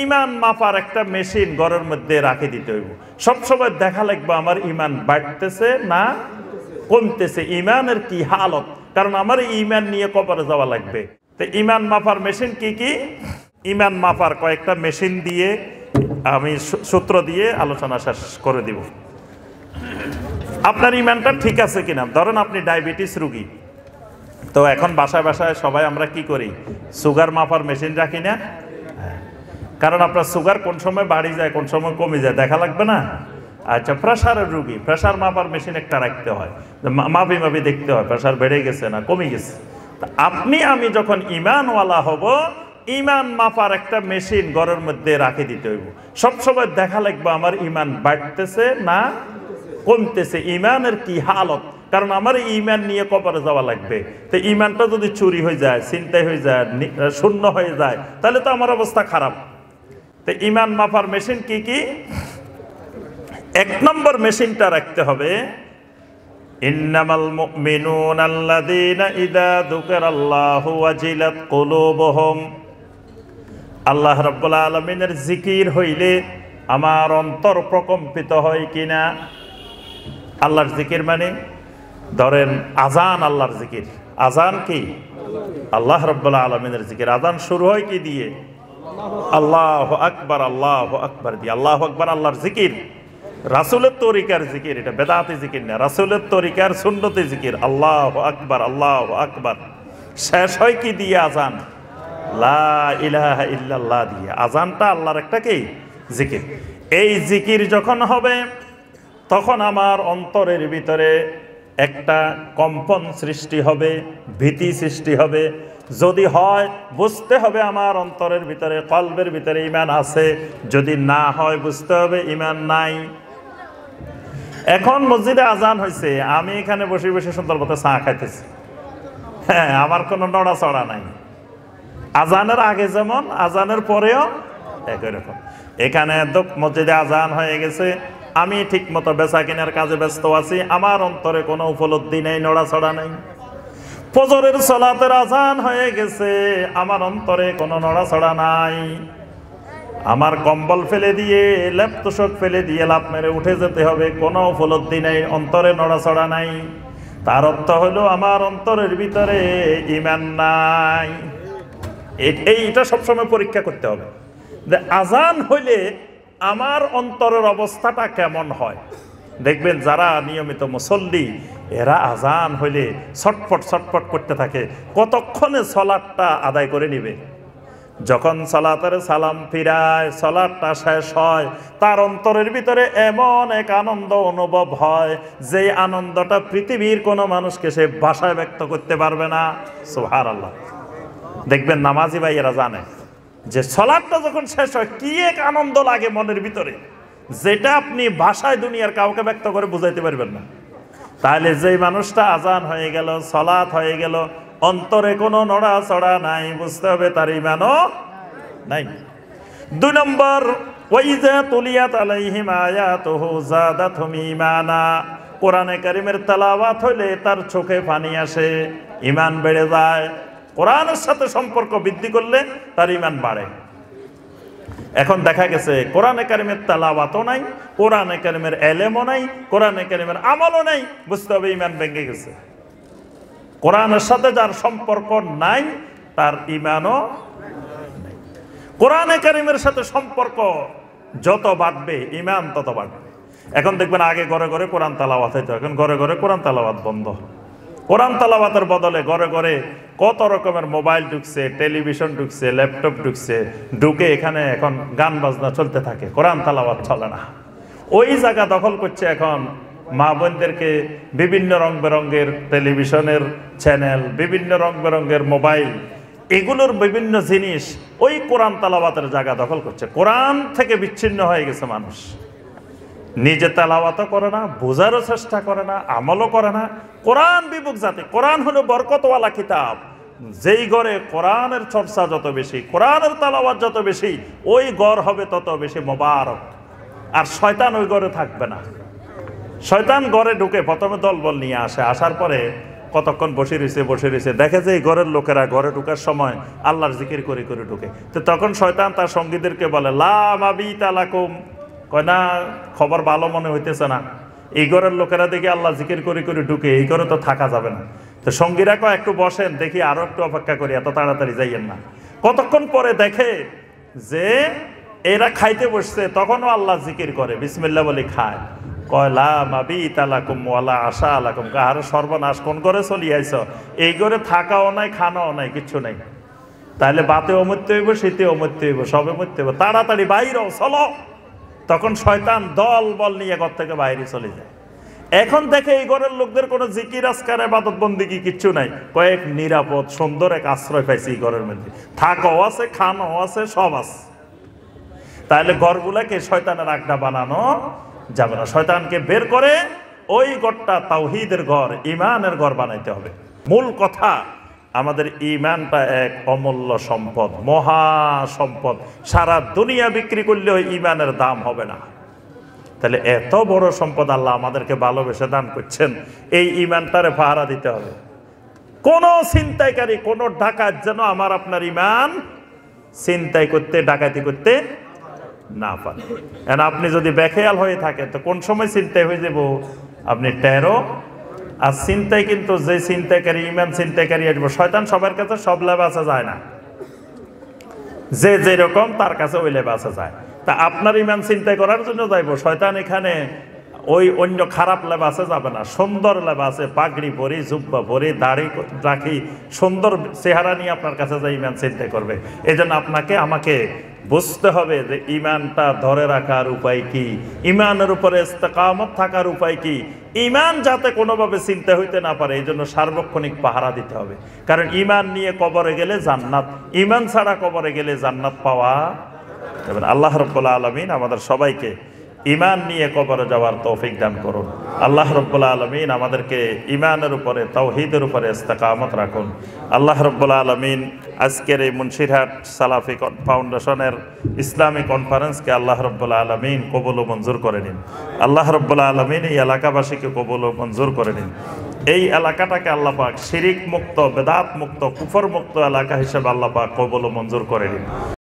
ইমান মাপার একটা মেশিন ঘরের মধ্যে রাখে দিতে হইব। সবসময় দেখা লাগবে আমার ইমান বাড়তেছে না কমতেছে, ইমানের কি হালত, কারণ আমার ইমান নিয়ে কবরে যাওয়া লাগবে। তো ইমান মাপার মেশিন কি কি? ইমান মাপার কয়েকটা মেশিন দিয়ে আমি সূত্র দিয়ে আলোচনা শেষ করে দিব। আপনার ইমানটা ঠিক আছে কিনা। ধরেন আপনি ডায়াবেটিস রোগী, তো এখন বাসায় বাসায় সবাই আমরা কি করি, সুগার মাপার মেশিন রাখি না? কারণ আপনার সুগার কোন সময় বাড়ি যায় কোন সময় কমে যায় দেখা লাগবে না? আচ্ছা, প্রেশারের রুগী, প্রেশার মাপার মেশিন একটা রাখতে হয়, মাপি মাপি দেখতে হয় প্রেশার বেড়ে গেছে না কমে গেছে। আপনি আমি যখন ইমানওয়ালা হব, ইমান মাপার একটা মেশিন ঘরের মধ্যে রাখে দিতে হইব। সবসময় দেখা লাগবে আমার ইমান বাড়তেছে না কমতেছে, ইমানের কি হালত, কারণ আমার ইমান নিয়ে কবরে যাওয়া লাগবে। তো ইমানটা যদি চুরি হয়ে যায়, ছিনতাই হয়ে যায়, শূন্য হয়ে যায়, তাহলে তো আমার অবস্থা খারাপ। তো ইমান মাপার মেশিন কি কি? এক নম্বর মেশিনটা রাখতে হবে, ইন্নামাল মুমিনুনা আল্লাযীনা ইযা যুকিরাল্লাহু ওয়াজিলাত কুলুবুহুম। আল্লাহ রাব্বুল আলামিনের জিকির হইলে আমার অন্তর প্রকম্পিত হয় কিনা। আল্লাহর জিকির মানে ধরেন আজান, আল্লাহর জিকির। আজান কি? আল্লাহ রাব্বুল আলামিনের জিকির। আজান শুরু হয় কি দিয়ে? আল্লাহু আকবার, আল্লাহু আকবার দিয়ে। আল্লাহু আকবার আল্লাহর জিকির, রাসূলের তরিকার জিকির, এটা বেদাতি জিকির না, রাসূলের তরিকার সুন্নতি জিকির। আল্লাহু আকবার, আল্লাহু আকবার। শেষ হয় কি দিয়ে? আজান, লা ইলাহা ইল্লাল্লাহ দিয়ে। আজানটা আল্লাহর একটা কি জিকির। এই জিকির যখন হবে তখন আমার অন্তরের ভিতরে একটা কম্পন সৃষ্টি হবে, ভীতি সৃষ্টি হবে। যদি হয় বুঝতে হবে আমার অন্তরের ভিতরে, কলবের ভিতরে ঈমান আছে। যদি না হয় বুঝতে হবে ঈমান নাই। এখন মসজিদে আজান হয়েছে, আমি এখানে বসে বসে সুন্দর মতো চা খাইতেছি, হ্যাঁ, আমার কোনো নড়াচড়া নাই। আজানের আগে যেমন আজানের পরেও একই রকম। এখানে মসজিদে আজান হয়ে গেছে, আমি ঠিক মতো বেচা কেনার কাজে ব্যস্ত আছি, আমার অন্তরে কোনো উপলব্ধি নেই, নড়াচড়া নেই। ফজরের সালাতের আজান হয়ে গেছে, আমার অন্তরে কোনো নড়াচড়া নাই। আমার কম্বল ফেলে দিয়ে, লেপ তোষক ফেলে দিয়ে লাফ মেরে উঠে যেতে হবে, কোনো উপলব্ধি নেই, অন্তরে নড়াচড়া নাই। তার অর্থ হলো আমার অন্তরের ভিতরে ঈমান নাই। এইটা সবসময় পরীক্ষা করতে হবে যে আজান হইলে আমার অন্তরের অবস্থাটা কেমন হয়। দেখবেন যারা নিয়মিত মুসল্লি, এরা আজান হইলে ছটফট ছটফট করতে থাকে, কতক্ষণে সালাতটা আদায় করে নিবে। যখন সালাতের সালাম ফিরায়, সালাতটা শেষ হয়, তার অন্তরের ভিতরে এমন এক আনন্দ অনুভব হয়, যে আনন্দটা পৃথিবীর কোনো মানুষকে সে ভাষায় ব্যক্ত করতে পারবে না। সুবহানাল্লাহ। দেখবেন নামাজি ভাইয়েরা জানে যে সালাতটা যখন শেষ হয় কি এক আনন্দ লাগে মনের ভিতরে, যেটা আপনি ভাষায় দুনিয়ার কাউকে ব্যক্ত করে বুঝাইতে পারবেন না। তাহলে যেই মানুষটা আজান হয়ে গেল, সালাত হয়ে গেল, অন্তরে কোনো নড়াচড়া নাই, বুঝতে হবে তার ঈমানও নাই। 2 নম্বর, ওয়াইজা তুলিয়াত আলাইহিম আয়াতুহু যাদাতহুম ঈমানা। কোরআনে কারীমের তেলাওয়াত হইলে তার চোখে পানি আসে, ঈমান বেড়ে যায়। কোরআনের সাথে সম্পর্ক বৃদ্ধি করলে তার ঈমান বাড়ে। এখন দেখা গেছে কোরআনে কারীমের তেলাওয়াতও নাই, কোরআনে কারীমের ইলমও নাই, কোরআনে কারীমের আমলও নাই, বুঝতে হবে ঈমান ভেঙে গেছে। কোরআনের সাথে যার সম্পর্ক নাই তার ঈমানও নাই। কোরআনে কারীমের সাথে সম্পর্ক যত বাড়বে ঈমান তত বাড়বে। এখন দেখবেন আগে ঘরে ঘরে কোরআন তেলাওয়াত হইতো, এখন ঘরে ঘরে কোরআন তেলাওয়াত বন্ধ। কোরআন তেলাওয়াতের বদলে ঘরে ঘরে কত রকমের মোবাইল ঢুকছে, টেলিভিশন ঢুকছে, ল্যাপটপ ঢুকছে, ঢুকে এখানে এখন গান বাজনা চলতে থাকে, কোরআন তেলাওয়াত চলে না। ওই জায়গা দখল করছে এখন মা বোনদেরকে বিভিন্ন রং বেরঙ্গের টেলিভিশনের চ্যানেল, বিভিন্ন রং বেরঙ্গের মোবাইল, এগুলোর বিভিন্ন জিনিস ওই কোরআন তেলাওয়াতের জায়গা দখল করছে। কোরআন থেকে বিচ্ছিন্ন হয়ে গেছে মানুষ, নিজে তেলাওয়াতও করে না, বোঝারও চেষ্টা করে না, আমলও করে না। কোরআন বিমুখ জাতি। কোরআন হলো বরকতওয়ালা কিতাব। যেই ঘরে কোরআনের চর্চা যত বেশি, কোরআনের তেলাওয়াত যত বেশি, ওই ঘর হবে তত বেশি মোবারক। আর শয়তান ওই ঘরে থাকবে না। শয়তান ঘরে ঢুকে প্রথমে দলবল নিয়ে আসে, আসার পরে কতক্ষণ বসে রয়েছে দেখে যে এই ঘরের লোকেরা ঘরে ঢুকার সময় আল্লাহর জিকির করে করে ঢুকে। তো তখন শয়তান তার সঙ্গীদেরকে বলে লা মাবিতা লাকুম, কয় না খবর ভালো মনে হইতেছে না, এই ঘরের লোকেরা দেখি আল্লাহ জিকির করে করে ঢুকে, এই ঘরে তো থাকা যাবে না। তো সঙ্গীরা কয় একটু বসেন, দেখি আরো একটু অপেক্ষা করি, এত তাড়াতাড়ি যাইয়েন না। কতক্ষণ পরে দেখে যে এরা খাইতে বসছে, তখনও আল্লাহ জিকির করে, বিসমিল্লাহ বলে খায়। কয় লা মাবিতা লাকুম ওয়ালা আশা লাকুম, কাহার সর্বনাশ, কোন করে চলি আইছ, এই ঘরে থাকাও নাই খানাও নাই কিচ্ছু নাই, তাহলে বাতেও মরতে হইব, শীতেও মরতে হইব, সবে মরতে হইব, তাড়াতাড়ি বাইরে চলো। তখন শয়তান দল বল নিয়ে ঘর থেকে বাইরে চলে যায়। এখন দেখে এই ঘরের লোকদের কোনো জিকির আজকার ইবাদত বন্দেগী কিচ্ছু নাই, কয়েক নিরাপদ সুন্দর এক আশ্রয় পাইছে এই ঘরের মধ্যে, থাকাও আছে খানাও আছে সব আছে। তাহলে ঘরগুলাকে শয়তানের আড্ডা বানানো যাবে না, শয়তানকে বের করে ওই ঘরটা তাওহীদের ঘর, ঈমানের ঘর বানাইতে হবে। মূল কথা, আমাদের ঈমানটা এক অমূল্য সম্পদ, মহা সম্পদ, সারা দুনিয়া বিক্রি করলেও ঈমানের দাম হবে না। তাহলে এত বড় সম্পদ আল্লাহ আমাদেরকে ভালোবেসে দান করছেন, এই ঈমানটারে পাহারা দিতে হবে। কোন ছিনতাইকারী, কোন ডাকাত যেন আমার আপনার ঈমান ছিনতাই করতে, ডাকাতি করতে না পারে। এখন আপনি যদি বেখেয়াল হয়ে থাকেন তো কোন সময় ছিনতাই হয়ে যাব আপনি টেরো। আর ছিনতাই কিন্তু যে ছিনতাইকারী, ঈমান ছিনতাইকারী আসবো, শয়তান সবার কাছে সব লেবাসে যায় না, যে যেরকম তার কাছে ওই লেবাসে যায়। তা আপনার ঈমান ছিনতাই করার জন্য যাইব, শয়তান এখানে ওই অন্য খারাপ লেবাসে যাবে না, সুন্দর লেবাসে পাগড়ি পরি, জুব্বা পরি, দাড়ি রাখি, সুন্দর চেহারা নিয়ে আপনার কাছে যাই ঈমান ছিনতাই করবে। এই জন্য আপনাকে আমাকে বুঝতে হবে যে ঈমানটা ধরে রাখার উপায় কি, ঈমানের উপরে ইস্তেকামত থাকার উপায় কি, ঈমান যাতে কোনোভাবে চিন্তা হইতে না পারে, এই জন্য সার্বক্ষণিক পাহারা দিতে হবে। কারণ ঈমান নিয়ে কবরে গেলে জান্নাত, ঈমান ছাড়া কবরে গেলে জান্নাত পাওয়া যাবে না। আল্লাহ রাব্বুল আলামিন আমাদের সবাইকে ঈমান নিয়ে কবরে যাওয়ার তৌফিক দান করুন। আল্লাহ রাব্বুল আলামিন আমাদেরকে ঈমানের উপরে, তাওহীদের উপরে ইস্তেকামত রাখুন। আল্লাহ রাব্বুল আলামিন আজকের এই মুন্সিরহাট সালাফি ফাউন্ডেশনের ইসলামী কনফারেন্সকে আল্লাহ রাব্বুল আলামিন কবুল ও মঞ্জুর করে নিন। আল্লাহ রাব্বুল আলামিন এই এলাকাবাসীকে কবুল ও মঞ্জুর করে নিন। এই এলাকাটাকে আল্লাহ পাক শিরিক মুক্ত, বেদাত মুক্ত, কুফর মুক্ত এলাকা হিসেবে আল্লাহ পাক কবুল ও মঞ্জুর করে নিন।